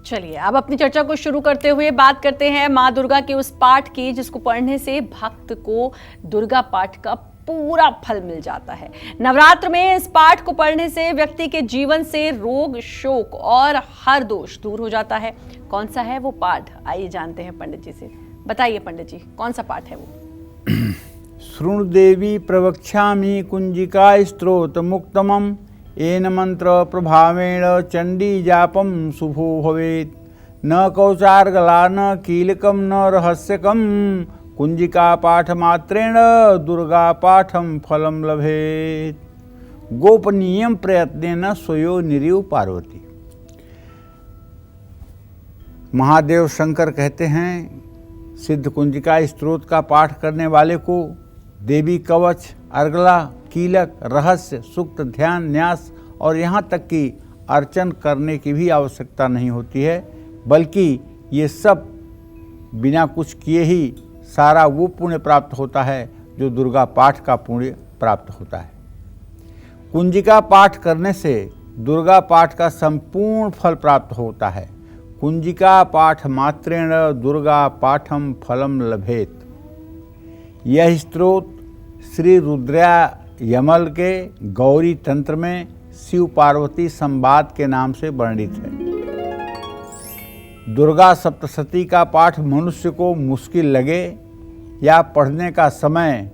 चलिए अब अपनी चर्चा को शुरू करते हुए बात करते हैं माँ दुर्गा के उस पाठ की जिसको पढ़ने से भक्त को दुर्गा पाठ का पूरा फल मिल जाता है। नवरात्र में इस पाठ को पढ़ने से व्यक्ति के जीवन से रोग, शोक और हर दोष दूर हो जाता है। कौन सा है वो पाठ, आइए जानते हैं पंडित जी से। बताइए पंडित जी, कौन सा पाठ है वो? शृणु देवी प्रवक्ष्यामि कुंजिका स्तोत्र मुक्तमम् येन मंत्र प्रभावेण चंडी जापम शुभो भवेत्। न कौचार्गला न कीलकम न रहस्यकम कुंजिका पाठ मात्रेण दुर्गा पाठम फलम लभेत्। गोपनीयम प्रयत्नेन स्वयो निरीव पार्वती। महादेव शंकर कहते हैं सिद्ध कुंजिका स्तोत्र का पाठ करने वाले को देवी कवच, अर्गला, कीलक, रहस्य, सूक्त, ध्यान, न्यास और यहाँ तक कि अर्चन करने की भी आवश्यकता नहीं होती है, बल्कि ये सब बिना कुछ किए ही सारा वो पुण्य प्राप्त होता है जो दुर्गा पाठ का पुण्य प्राप्त होता है। कुंजिका पाठ करने से दुर्गा पाठ का संपूर्ण फल प्राप्त होता है। कुंजिका पाठ मात्रेण दुर्गा पाठम फलम लभेत। यह स्तोत्र श्री रुद्रा यमल के गौरी तंत्र में शिव पार्वती संवाद के नाम से वर्णित है। दुर्गा सप्तशती का पाठ मनुष्य को मुश्किल लगे या पढ़ने का समय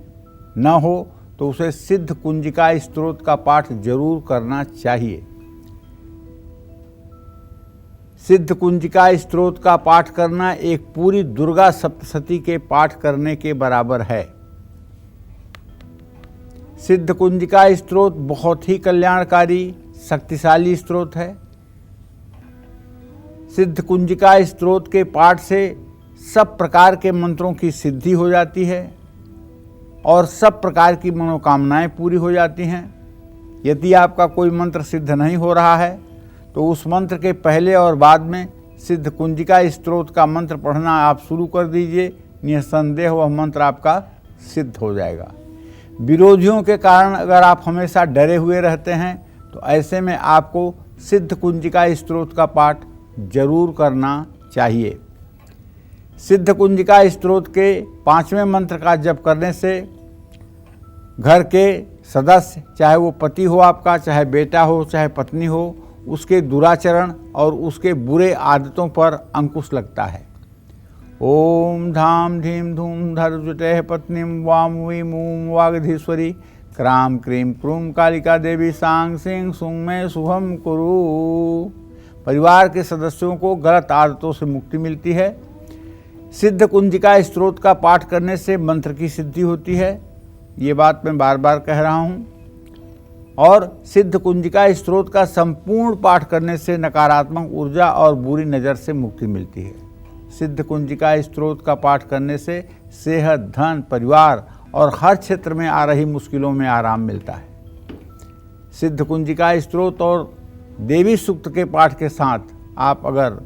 न हो तो उसे सिद्ध कुंजिका स्तोत्र का पाठ जरूर करना चाहिए। सिद्ध कुंजिका स्तोत्र का पाठ करना एक पूरी दुर्गा सप्तशती के पाठ करने के बराबर है। सिद्ध कुंजिका स्तोत्र बहुत ही कल्याणकारी, शक्तिशाली स्तोत्र है। सिद्ध कुंजिका स्तोत्र के पाठ से सब प्रकार के मंत्रों की सिद्धि हो जाती है और सब प्रकार की मनोकामनाएं पूरी हो जाती हैं। यदि आपका कोई मंत्र सिद्ध नहीं हो रहा है तो उस मंत्र के पहले और बाद में सिद्ध कुंजिका स्तोत्र का मंत्र पढ़ना आप शुरू कर दीजिए, निसंदेह वह मंत्र आपका सिद्ध हो जाएगा। विरोधियों के कारण अगर आप हमेशा डरे हुए रहते हैं तो ऐसे में आपको सिद्ध कुंजिका स्तोत्र का पाठ जरूर करना चाहिए। सिद्ध कुंजिका स्तोत्र के 5वें मंत्र का जप करने से घर के सदस्य, चाहे वो पति हो आपका, चाहे बेटा हो, चाहे पत्नी हो, उसके दुराचरण और उसके बुरे आदतों पर अंकुश लगता है। ओम धाम धीम धूम धर्जुटे पत्नीम वाम वीम ऊम वागधीश्वरी क्राम क्रीम क्रूम कालिका देवी सांग सिंह सुंग में शुभम कुरु। परिवार के सदस्यों को गलत आदतों से मुक्ति मिलती है। सिद्ध कुंजिका स्तोत्र का पाठ करने से मंत्र की सिद्धि होती है, ये बात मैं बार बार कह रहा हूँ। और सिद्ध कुंजिका स्तोत्र का संपूर्ण पाठ करने से नकारात्मक ऊर्जा और बुरी नज़र से मुक्ति मिलती है। सिद्ध कुंजिका स्तोत्र का पाठ करने से सेहत, धन, परिवार और हर क्षेत्र में आ रही मुश्किलों में आराम मिलता है। सिद्ध कुंजिका स्तोत्र और देवी सूक्त के पाठ के साथ आप अगर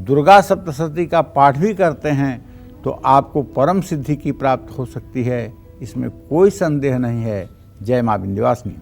दुर्गा सप्तशती का पाठ भी करते हैं तो आपको परम सिद्धि की प्राप्त हो सकती है, इसमें कोई संदेह नहीं है। जय मां विंध्यवासिनी।